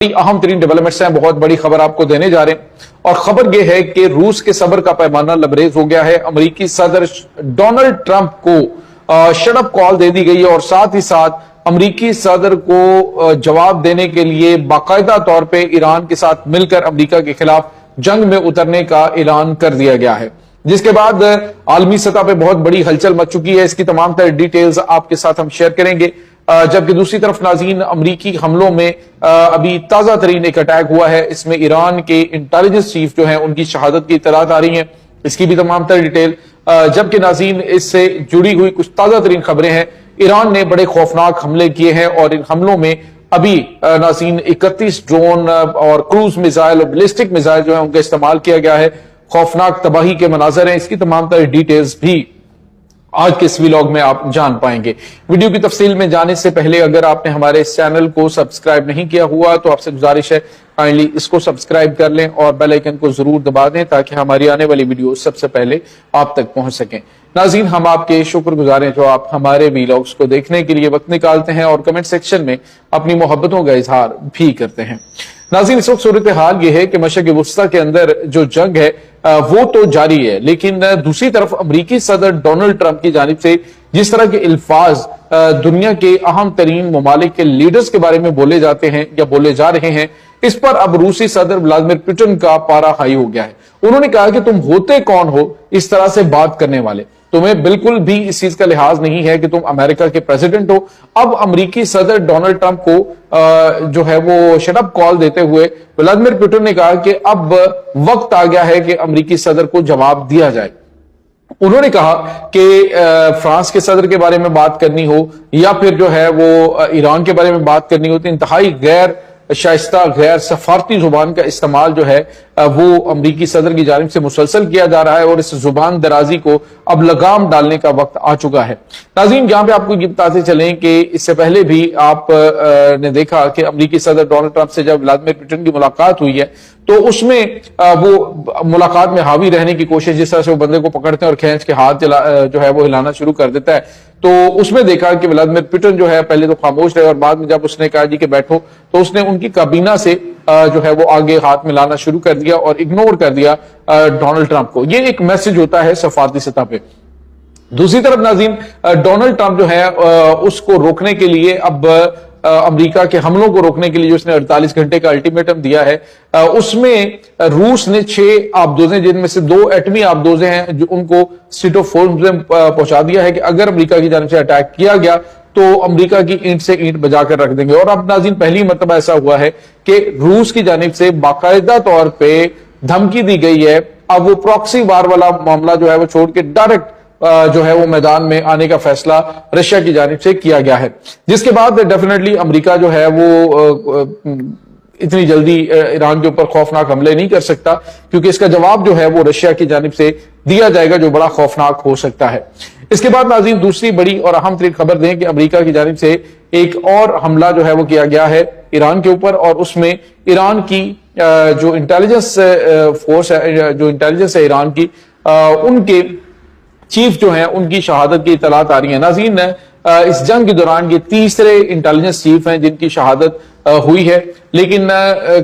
अहम तरीन डेवलपमेंट्स हैं, बहुत बड़ी खबर आपको देने जा रहे हैं। और खबर यह है कि रूस के सब्र का पैमाना लबरेज हो गया है। अमेरिकी सदर डोनाल्ड ट्रंप को शटअप कॉल दे दी गई है और साथ ही साथ अमेरिकी सदर को जवाब देने के लिए बाकायदा तौर पे ईरान के साथ मिलकर अमेरिका के खिलाफ जंग में उतरने का ऐलान कर दिया गया है, जिसके बाद आलमी सतह पे बहुत बड़ी हलचल मच चुकी है। इसकी तमाम तरह डिटेल्स आपके साथ हम शेयर करेंगे। जबकि दूसरी तरफ नाज़रीन, अमरीकी हमलों में अभी ताजा तरीन एक अटैक हुआ है। इसमें ईरान के इंटेलिजेंस चीफ जो है उनकी शहादत की इत्तलात आ रही है, इसकी भी तमाम तरह डिटेल। जबकि नाज़रीन, इससे जुड़ी हुई कुछ ताजा तरीन खबरें हैं। ईरान ने बड़े खौफनाक हमले किए हैं और इन हमलों में अभी नाज़रीन 31 ड्रोन और क्रूज मिसाइल और बैलिस्टिक मिसाइल जो है उनका इस्तेमाल किया गया है। खौफनाक तबाही के मनाजर हैं, इसकी तमाम तरह डिटेल्स भी आज के इस व्लॉग में आप जान पाएंगे। वीडियो की तफसील में जाने से पहले अगर आपने हमारे इस चैनल को सब्सक्राइब नहीं किया हुआ तो आपसे गुजारिश है काइंडली इसको सब्सक्राइब कर लें और बेल आइकन को जरूर दबा दें ताकि हमारी आने वाली वीडियो सबसे पहले आप तक पहुंच सकें। नाज़रीन, हम आपके शुक्रगुजार हैं जो आप हमारे व्लॉग्स को देखने के लिए वक्त निकालते हैं और कमेंट सेक्शन में अपनी मोहब्बतों का इजहार भी करते हैं। नाज़रीन, इस वक्त सूरत हाल यह है कि मशरिक़ वुस्ता के अंदर जो जंग है वो तो जारी है, लेकिन दूसरी तरफ अमेरिकी सदर डोनाल्ड ट्रंप की जानिब से जिस तरह के अल्फाज दुनिया के अहम तरीन ममालिक के लीडर्स के बारे में बोले जाते हैं या बोले जा रहे हैं, इस पर अब रूसी सदर व्लादिमीर पुतिन का पारा हाई हो गया है। उन्होंने कहा कि तुम होते कौन हो इस तरह से बात करने वाले, तुम्हें बिल्कुल भी इस चीज का लिहाज नहीं है कि तुम अमेरिका के प्रेसिडेंट हो। अब अमेरिकी सदर डोनाल्ड ट्रंप को जो है वो शटअप कॉल देते हुए व्लादिमीर पुतिन ने कहा कि अब वक्त आ गया है कि अमेरिकी सदर को जवाब दिया जाए। उन्होंने कहा कि फ्रांस के सदर के बारे में बात करनी हो या फिर जो है वो ईरान के बारे में बात करनी हो तो इंतहाई गैर शाइस्ता गैर सफारती जुबान का इस्तेमाल जो है वो अमरीकी सदर की जानिब से मुसलसल किया जा रहा है और इस जुबान दराजी को अब लगाम डालने का वक्त आ चुका है। नाज़रीन, यहाँ पे आपको ये बताते चलें कि इससे पहले भी आप ने देखा कि अमरीकी सदर डोनाल्ड ट्रंप से जब व्लादिमीर पुतिन की मुलाकात हुई है तो उसमें वो मुलाकात में हावी रहने की कोशिश, जिस तरह से वो बंदे को पकड़ते हैं और खींच के हाथ जो है वो हिलाना शुरू कर देता है, तो उसमें देखा कि व्लादिमीर पुतिन जो है पहले तो खामोश रहे और बाद में जब उसने कहा जी कि बैठो तो उसने उनकी काबीना से जो है वो आगे हाथ मिलाना शुरू कर दिया और इग्नोर कर दिया डोनाल्ड ट्रंप को। ये एक मैसेज होता है सफारती सतह पे। दूसरी तरफ नाज़रीन, डोनाल्ड ट्रंप जो है उसको रोकने के लिए अब अमेरिका के हमलों को रोकने के लिए उसने 48 घंटे का अल्टीमेटम दिया है, उसमें रूस ने 6 आबदोजें, जिनमें से 2 एटमी आबदोजें हैं, जो उनको स्टेट ऑफ फोर्स में पहुंचा दिया है कि अगर अमेरिका की जानिब से अटैक किया गया तो अमेरिका की ईंट से ईंट बजाकर रख देंगे। और अब नाज़रीन, पहली मर्तबा ऐसा हुआ है कि रूस की जानिब से बाकायदा तौर पर धमकी दी गई है। अब वो प्रॉक्सी वार वाला मामला जो है वो छोड़ के डायरेक्ट जो है वो मैदान में आने का फैसला रशिया की जानिब से किया गया है, जिसके बाद डेफिनेटली अमेरिका जो है वो इतनी जल्दी ईरान के ऊपर खौफनाक हमले नहीं कर सकता, क्योंकि इसका जवाब जो है वो रशिया की जानिब से दिया जाएगा जो बड़ा खौफनाक हो सकता है। इसके बाद नाज़रीन, दूसरी बड़ी और अहम तरीन खबर दें कि अमेरिका की जानिब से एक और हमला जो है वो किया गया है ईरान के ऊपर, और उसमें ईरान की जो इंटेलिजेंस फोर्स है, जो इंटेलिजेंस है ईरान की, उनके चीफ जो है उनकी शहादत की इतलात आ रही है। नाज़रीन, इस जंग के दौरान ये तीसरे इंटेलिजेंस चीफ हैं जिनकी शहादत हुई है, लेकिन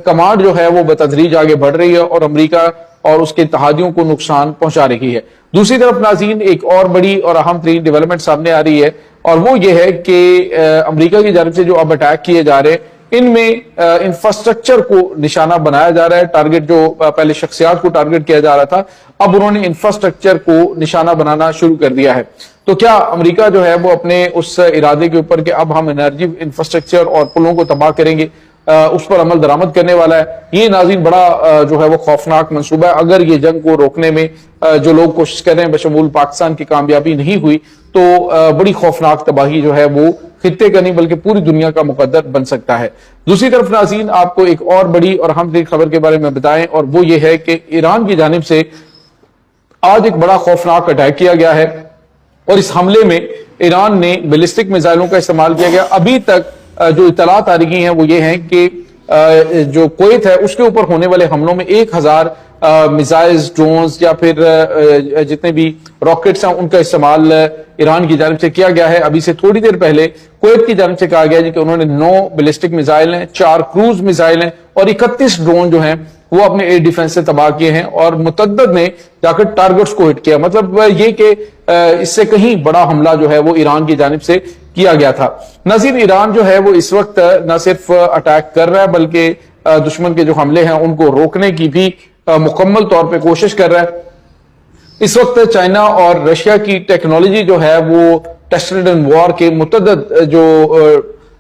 कमांड जो है वो बतदरीज आगे बढ़ रही है और अमेरिका और उसके इत्तेहादियों को नुकसान पहुंचा रही है। दूसरी तरफ नाज़रीन, एक और बड़ी और अहम तरीन डेवलपमेंट सामने आ रही है और वो ये है कि अमेरिका की जानिब से जो अब अटैक किए जा रहे हैं इनमें इंफ्रास्ट्रक्चर को निशाना बनाया जा रहा है। टारगेट जो पहले शख्सियात को टारगेट किया जा रहा था, अब उन्होंने इंफ्रास्ट्रक्चर को निशाना बनाना शुरू कर दिया है। तो क्या अमेरिका जो है वो अपने उस इरादे के ऊपर कि अब हम एनर्जी इंफ्रास्ट्रक्चर और पुलों को तबाह करेंगे उस पर अमल दरामद करने वाला है? ये नाज़रीन बड़ा जो है वो खौफनाक मंसूबा है। अगर ये जंग को रोकने में जो लोग कोशिश कर रहे हैं बशमूल पाकिस्तान की कामयाबी नहीं हुई तो बड़ी खौफनाक तबाही जो है वो खित्ते का नहीं बल्कि पूरी दुनिया का मुकद्दर बन सकता है। दूसरी तरफ नाज़रीन, आपको एक और बड़ी और अहम तरीन खबर के बारे में बताएं और वो ये है कि ईरान की जानिब से आज एक बड़ा खौफनाक अटैक किया गया है और इस हमले में ईरान ने बैलिस्टिक मिसाइलों का इस्तेमाल किया गया। अभी तक जो इतलात आ रही हैं वो ये हैं कि जो कुवैत है उसके ऊपर होने वाले हमलों में 1000 मिसाइल्स, ड्रोन्स या फिर जितने भी रॉकेट्स हैं उनका इस्तेमाल ईरान की जानिब से किया गया है। अभी से थोड़ी देर पहले कुवैत की जानिब से कहा गया है कि उन्होंने 9 बैलिस्टिक मिसाइल हैं, 4 क्रूज मिसाइल हैं और 31 ड्रोन जो हैं वो अपने एयर डिफेंस से तबाह किए हैं और मुतद्दद ने जाकर टारगेट्स को हिट किया। मतलब ये कि इससे कहीं बड़ा हमला जो है वो ईरान की जानिब से किया गया था। नाज़रीन, ईरान जो है वो इस वक्त न सिर्फ अटैक कर रहा है बल्कि दुश्मन के जो हमले हैं उनको रोकने की भी मुकम्मल तौर पे कोशिश कर रहा है। इस वक्त चाइना और रशिया की टेक्नोलॉजी जो है वो टेस्टेड इन वॉर के मुतद्दद जो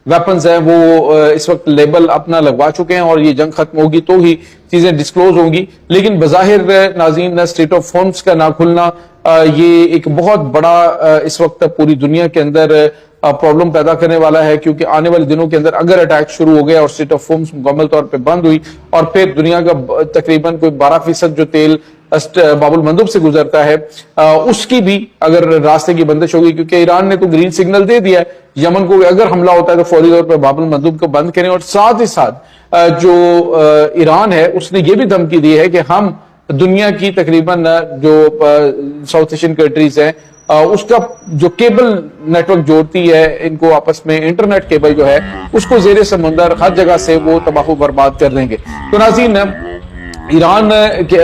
वेपन्स हैं वो इस वक्त लेबल अपना लगवा चुके हैं और ये जंग खत्म होगी तो ही चीजें डिस्क्लोज होंगी। लेकिन बज़ाहिर नाज़रीन स्टेट ऑफ फोर्स का ना खुलना ये एक बहुत बड़ा इस वक्त पूरी दुनिया के अंदर प्रॉब्लम पैदा करने वाला है, क्योंकि आने वाले दिनों के अंदर अगर अटैक शुरू हो गया और स्टेट ऑफ फोर्स मुकम्मल तौर पे बंद हुई और फिर दुनिया का तकरीबन कोई 12% जो तेल बाबुल मंदुब से गुजरता है उसकी भी अगर रास्ते की बंदिश होगी, क्योंकि ईरान ने तो ग्रीन सिग्नल दे दिया है यमन को अगर हमला होता है तो फौरी तौर पर बाबुल मंदुब को बंद करें। और साथ ही साथ जो ईरान है उसने ये भी धमकी दी है कि हम दुनिया की तकरीबन जो साउथ एशियन कंट्रीज है उसका जो केबल नेटवर्क जोड़ती है इनको आपस में, इंटरनेट केबल जो है उसको जेरे समुंदर हर जगह से वो तबाह बर्बाद कर देंगे। तो नाज़रीन, ईरान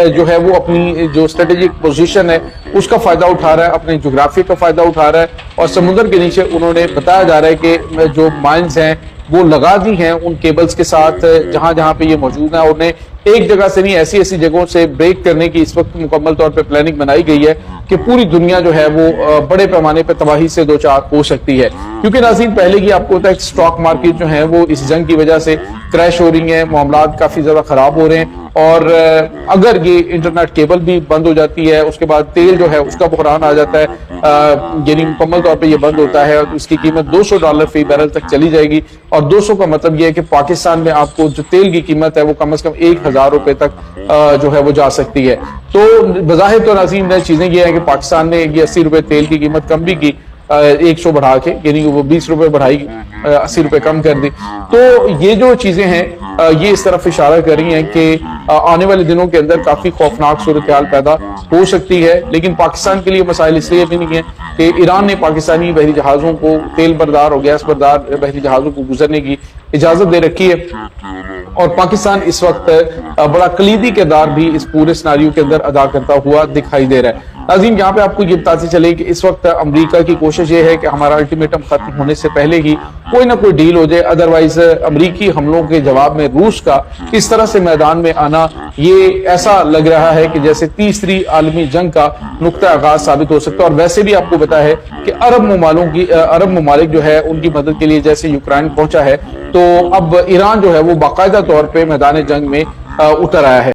जो है वो अपनी जो स्ट्रेटेजिक पोजीशन है उसका फायदा उठा रहा है, अपने ज्योग्राफी का फायदा उठा रहा है और समुद्र के नीचे उन्होंने बताया जा रहा है कि जो माइंस हैं वो लगा दी हैं उन केबल्स के साथ जहां जहां पे ये मौजूद है। उन्हें एक जगह से नहीं ऐसी ऐसी जगहों से ब्रेक करने की इस वक्त मुकम्मल तौर पे प्लानिंग बनाई गई है कि पूरी दुनिया जो है वो बड़े पैमाने पे तबाही से दो चार हो सकती है। क्योंकि नाज़रीन, पहले की आपको होता है स्टॉक मार्केट जो है वो इस जंग की वजह से क्रैश हो रही है, मामलात काफी ज्यादा खराब हो रहे हैं और अगर ये इंटरनेट केबल भी बंद हो जाती है उसके बाद तेल जो है उसका बहरान आ जाता है, यानी मुकम्मल तौर पे ये बंद होता है और इसकी कीमत $200 फी बैरल तक चली जाएगी। और 200 का मतलब ये है कि पाकिस्तान में आपको जो तेल की कीमत है वो कम से कम 1000 रुपए तक जो है वो जा सकती है। तो बज़ाहिर तो नाज़रीन चीजें ये है कि पाकिस्तान ने 80 रुपए तेल की कीमत कम भी की 100 बढ़ा के, यानी वो 20 रुपए बढ़ाई, 80 रुपए कम कर दी। तो ये जो चीजें हैं ये इस तरफ इशारा कर रही हैं कि आने वाले दिनों के अंदर काफी खौफनाक सूरत हाल पैदा हो सकती है। लेकिन पाकिस्तान के लिए मसाइल इसलिए भी नहीं है कि ईरान ने पाकिस्तानी बहरी जहाजों को, तेल बरदार और गैस बरदार बहरी जहाजों को गुजरने की इजाजत दे रखी है और पाकिस्तान इस वक्त बड़ा कलीदी किरदार भी इस पूरे सिनारियो के अंदर अदा करता हुआ दिखाई दे रहा है। नाज़रीन, यहाँ पे आपको ये बताते चले कि इस वक्त अमेरिका की कोशिश ये है कि हमारा अल्टीमेटम खत्म होने से पहले ही कोई ना कोई डील हो जाए, अदरवाइज अमेरिकी हमलों के जवाब में रूस का इस तरह से मैदान में आना ये ऐसा लग रहा है कि जैसे तीसरी आलमी जंग का नुक्ता आगाज साबित हो सकता है। और वैसे भी आपको पता है कि अरब ममालिक जो है उनकी मदद के लिए जैसे यूक्रेन पहुंचा है तो अब ईरान जो है वो बाकायदा तौर पर मैदान जंग में उतर आया है।